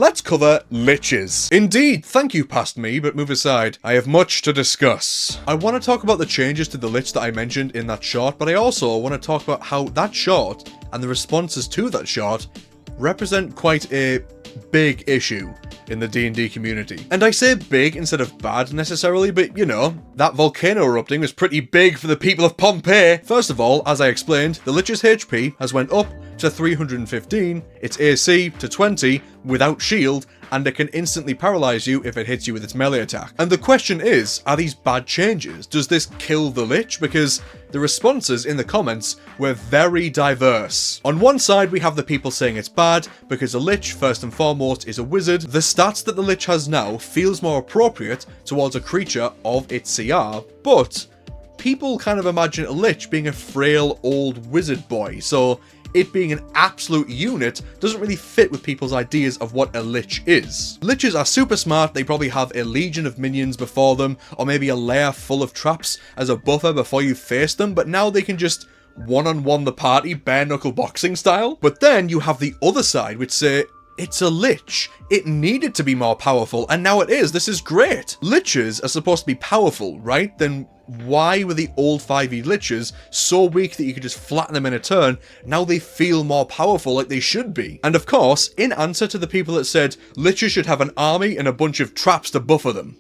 let's cover liches. Indeed, thank you past me, but move aside. I have much to discuss. I want to talk about the changes to the lich that I mentioned in that short, but I also want to talk about how that short and the responses to that short represent quite a big issue in the D&D community. And I say big instead of bad necessarily, but you know, that volcano erupting was pretty big for the people of Pompeii. First of all, as I explained, the Lich's HP has went up to 315, its AC to 20 without shield, and it can instantly paralyze you if it hits you with its melee attack. And the question is, are these bad changes? Does this kill the Lich? Because the responses in the comments were very diverse. On one side, we have the people saying it's bad, because a Lich, first and foremost, is a wizard. The stats that the Lich has now feels more appropriate towards a creature of its CR, but people kind of imagine a Lich being a frail old wizard boy, so it being an absolute unit doesn't really fit with people's ideas of what a Lich is. Liches are super smart, they probably have a legion of minions before them, or maybe a lair full of traps as a buffer before you face them, but now they can just one-on-one the party, bare-knuckle boxing style. But then you have the other side, which say, it's a Lich. It needed to be more powerful, and now it is. This is great. Liches are supposed to be powerful, right? Then why were the old 5e Liches so weak that you could just flatten them in a turn? Now they feel more powerful like they should be. And of course, in answer to the people that said Liches should have an army and a bunch of traps to buffer them,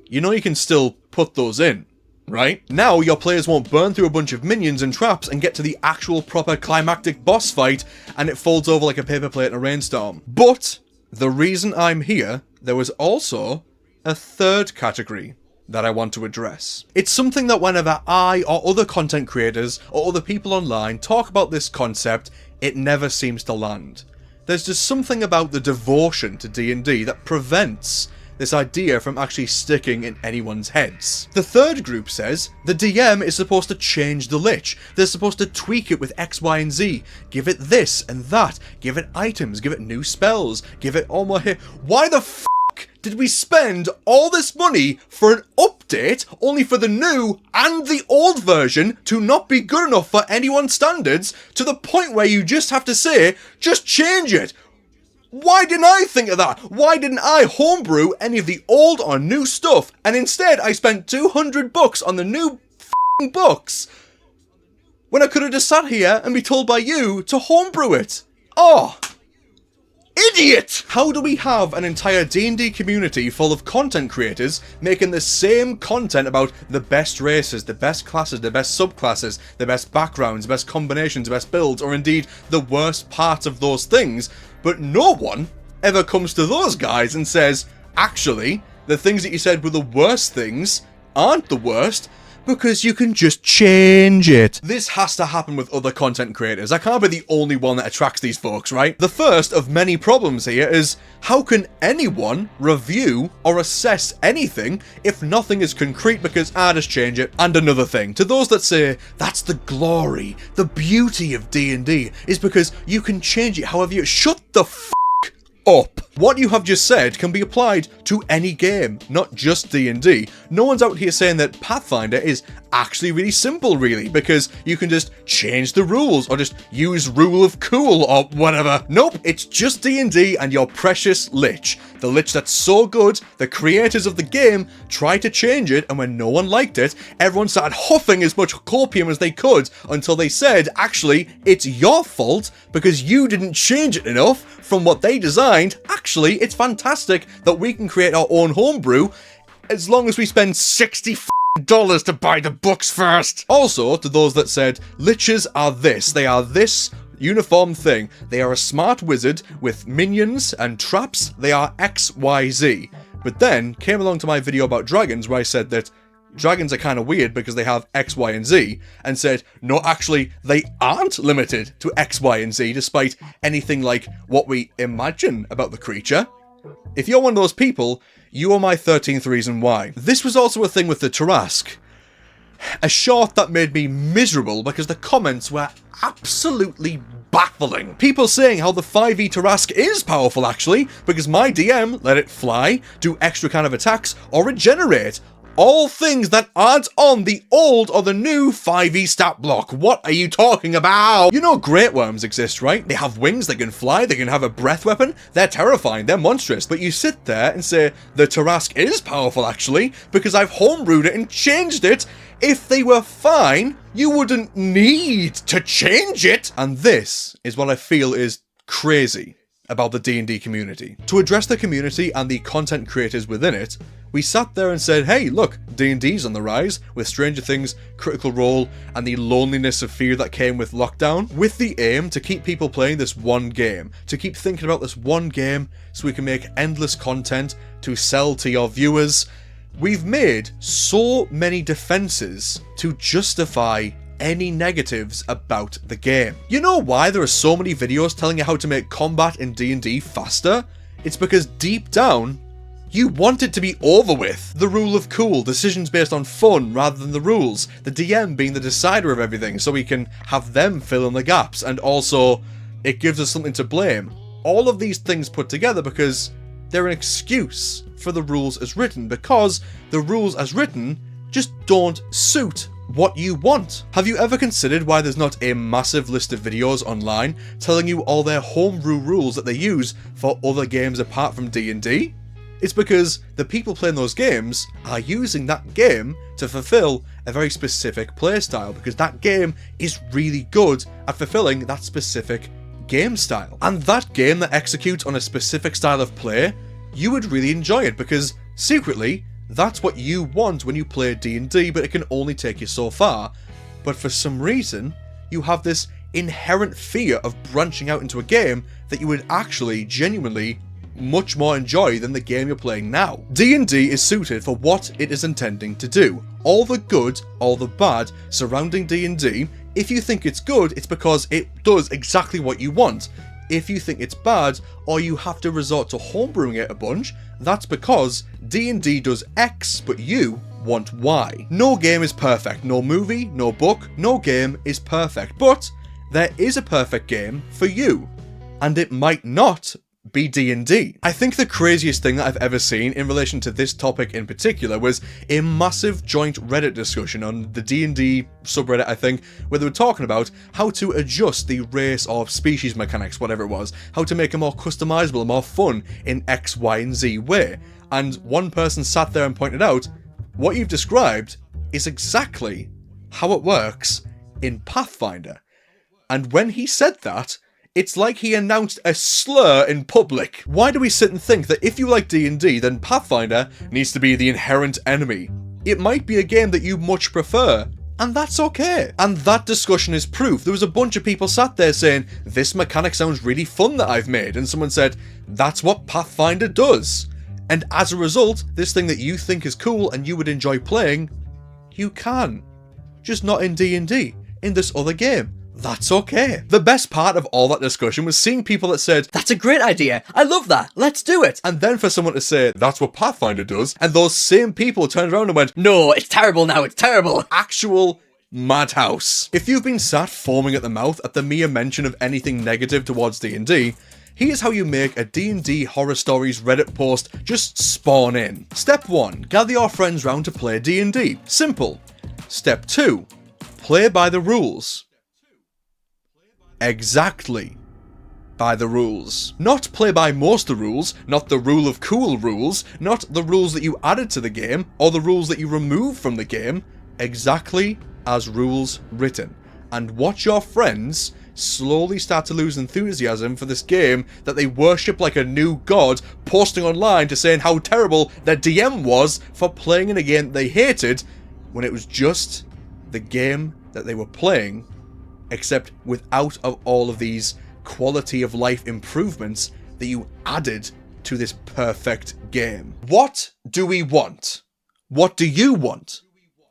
you know you can still put those in, right? Now your players won't burn through a bunch of minions and traps and get to the actual proper climactic boss fight and it folds over like a paper plate in a rainstorm. But the reason I'm here, there was also a third category that I want to address. It's something that whenever I or other content creators or other people online talk about this concept, it never seems to land. There's just something about the devotion to D&D that prevents this idea from actually sticking in anyone's heads. The third group says the DM is supposed to change the Lich. They're supposed to tweak it with X, Y, and Z. Give it this and that. Give it items. Give it new spells. Give it all more here. Why the f*** did we spend all this money for an update only for the new and the old version to not be good enough for anyone's standards to the point where you just have to say, just change it? Why didn't I think of that? Why didn't I homebrew any of the old or new stuff? And instead I spent $200 on the new f***ing books when I could have just sat here and be told by you to homebrew it. Oh, idiot! How do we have an entire D&D community full of content creators making the same content about the best races, the best classes, the best subclasses, the best backgrounds, the best combinations, the best builds, or indeed the worst parts of those things, but no one ever comes to those guys and says, actually, the things that you said were the worst things aren't the worst, because you can just change it. This has to happen with other content creators. I can't be the only one that attracts these folks, right? The first of many problems here is, how can anyone review or assess anything if nothing is concrete because, just change it? And another thing, to those that say, that's the glory, the beauty of D&D, is because you can change it however you... Shut the f*** up. What you have just said can be applied to any game, not just D&D. No one's out here saying that Pathfinder is actually really simple, really, because you can just change the rules or just use rule of cool or whatever. Nope, it's just D&D and your precious Lich. The Lich that's so good, the creators of the game tried to change it, and when no one liked it, everyone started huffing as much copium as they could until they said, actually, it's your fault because you didn't change it enough from what they designed. Actually, it's fantastic that we can create our own homebrew as long as we spend $60 to buy the books first. Also, to those that said, Liches are this, they are this uniform thing. They are a smart wizard with minions and traps. They are XYZ. But then came along to my video about dragons where I said that dragons are kind of weird because they have X, Y, and Z, and said, no, actually, they aren't limited to X, Y, and Z, despite anything like what we imagine about the creature. If you're one of those people, you are my 13th reason why. This was also a thing with the Tarrasque. A short that made me miserable because the comments were absolutely baffling. People saying how the 5e Tarrasque is powerful, actually, because my DM let it fly, do extra kind of attacks, or regenerate. All things that aren't on the old or the new 5e stat block. What are you talking about? You know great worms exist, right? They have wings, they can fly, they can have a breath weapon. They're terrifying, they're monstrous. But you sit there and say, the Tarask is powerful actually, because I've homebrewed it and changed it. If they were fine, you wouldn't need to change it. And this is what I feel is crazy about the D&D community. To address the community and the content creators within it, we sat there and said, hey, look, D&D's on the rise with Stranger Things, Critical Role, and the loneliness of fear that came with lockdown, with the aim to keep people playing this one game, to keep thinking about this one game so we can make endless content to sell to your viewers. We've made so many defenses to justify any negatives about the game. You know why there are so many videos telling you how to make combat in D&D faster? It's because deep down, you want it to be over with. The rule of cool, decisions based on fun rather than the rules, the DM being the decider of everything so we can have them fill in the gaps, and also it gives us something to blame. All of these things put together because they're an excuse for the rules as written, because the rules as written just don't suit what you want. Have you ever considered why there's not a massive list of videos online telling you all their homebrew rules that they use for other games apart from D&D? It's because the people playing those games are using that game to fulfill a very specific playstyle, because that game is really good at fulfilling that specific game style. And that game that executes on a specific style of play, you would really enjoy it, because secretly, that's what you want when you play D&D, but it can only take you so far. But for some reason, you have this inherent fear of branching out into a game that you would actually genuinely much more enjoy than the game you're playing now. D&D is suited for what it is intending to do. All the good, all the bad surrounding D&D, if you think it's good, it's because it does exactly what you want. If you think it's bad, or you have to resort to homebrewing it a bunch, that's because D&D does X, but you want Y. No game is perfect, no movie, no book, no game is perfect, but there is a perfect game for you, and it might not be D&D. I think the craziest thing that I've ever seen in relation to this topic in particular was a massive joint Reddit discussion on the D&D subreddit, I think, where they were talking about how to adjust the race or species mechanics, whatever it was, how to make it more customizable and more fun in X, Y, and Z way. And one person sat there and pointed out, what you've described is exactly how it works in Pathfinder. And when he said that, it's like he announced a slur in public. Why do we sit and think that if you like D&D, then Pathfinder needs to be the inherent enemy? It might be a game that you much prefer, and that's okay. And that discussion is proof. There was a bunch of people sat there saying, this mechanic sounds really fun that I've made, and someone said, that's what Pathfinder does. And as a result, this thing that you think is cool and you would enjoy playing, you can. Just not in D&D, in this other game. That's okay. The best part of all that discussion was seeing people that said, that's a great idea, I love that, let's do it. And then for someone to say, that's what Pathfinder does, and those same people turned around and went, no, it's terrible now, it's terrible. Actual madhouse. If you've been sat foaming at the mouth at the mere mention of anything negative towards D&D, here's how you make a D&D Horror Stories Reddit post just spawn in. Step 1, gather your friends round to play D&D. Simple. Step 2, play by the rules. Exactly by the rules. Not play by most of the rules, not the rule of cool rules, not the rules that you added to the game, or the rules that you removed from the game, exactly as rules written. And watch your friends slowly start to lose enthusiasm for this game that they worship like a new god, posting online to saying how terrible their DM was for playing in a game they hated, when it was just the game that they were playing, except without of all of these quality of life improvements that you added to this perfect game. What do we want? What do you want?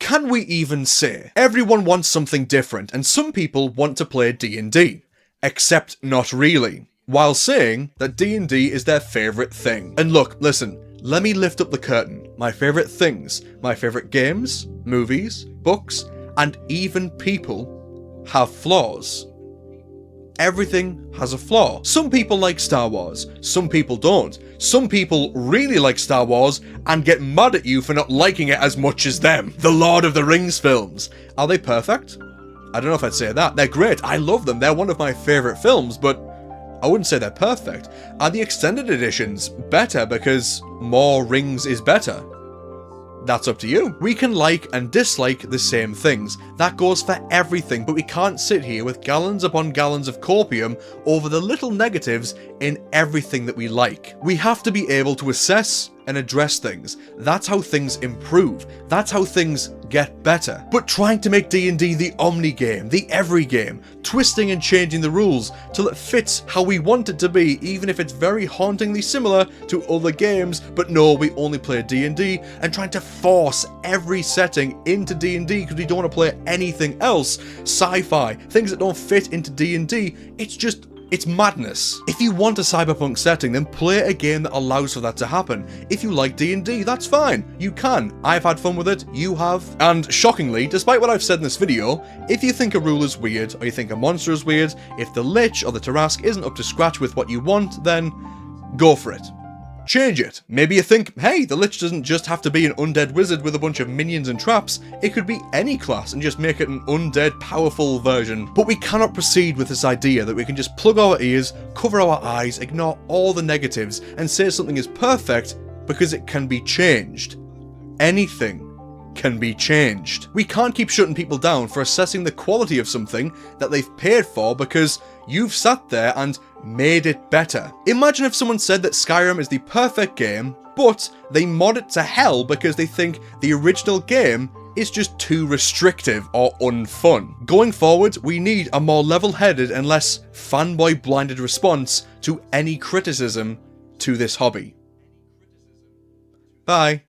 Can we even say? Everyone wants something different, and some people want to play D&D, except not really, while saying that D&D is their favourite thing. And look, listen, let me lift up the curtain. My favourite things, my favourite games, movies, books, and even people have flaws. Everything has a flaw. Some people like Star Wars, some people don't. Some people really like Star Wars and get mad at you for not liking it as much as them. The Lord of the Rings films. Are they perfect? I don't know if I'd say that. They're great. I love them. They're one of my favourite films, but I wouldn't say they're perfect. Are the extended editions better because more rings is better? That's up to you. We can like and dislike the same things. That goes for everything, but we can't sit here with gallons upon gallons of copium over the little negatives in everything that we like. We have to be able to assess and address things. That's how things improve. That's how things get better. But trying to make D&D the omni game, the every game, twisting and changing the rules till it fits how we want it to be, even if it's very hauntingly similar to other games, but no, we only play D&D, and trying to force every setting into D&D because we don't want to play anything else, sci-fi, things that don't fit into D&D, it's madness. If you want a cyberpunk setting, then play a game that allows for that to happen. If you like D&D, that's fine. You can. I've had fun with it. You have. And shockingly, despite what I've said in this video, if you think a rule is weird, or you think a monster is weird, if the Lich or the Tarrasque isn't up to scratch with what you want, then go for it. Change it. Maybe you think, hey, the Lich doesn't just have to be an undead wizard with a bunch of minions and traps, it could be any class and just make it an undead powerful version. But we cannot proceed with this idea that we can just plug our ears, cover our eyes, ignore all the negatives, and say something is perfect because it can be changed. Anything can be changed. We can't keep shutting people down for assessing the quality of something that they've paid for because you've sat there and made it better. Imagine if someone said that Skyrim is the perfect game, but they mod it to hell because they think the original game is just too restrictive or unfun. Going forward, we need a more level-headed and less fanboy-blinded response to any criticism to this hobby. Bye.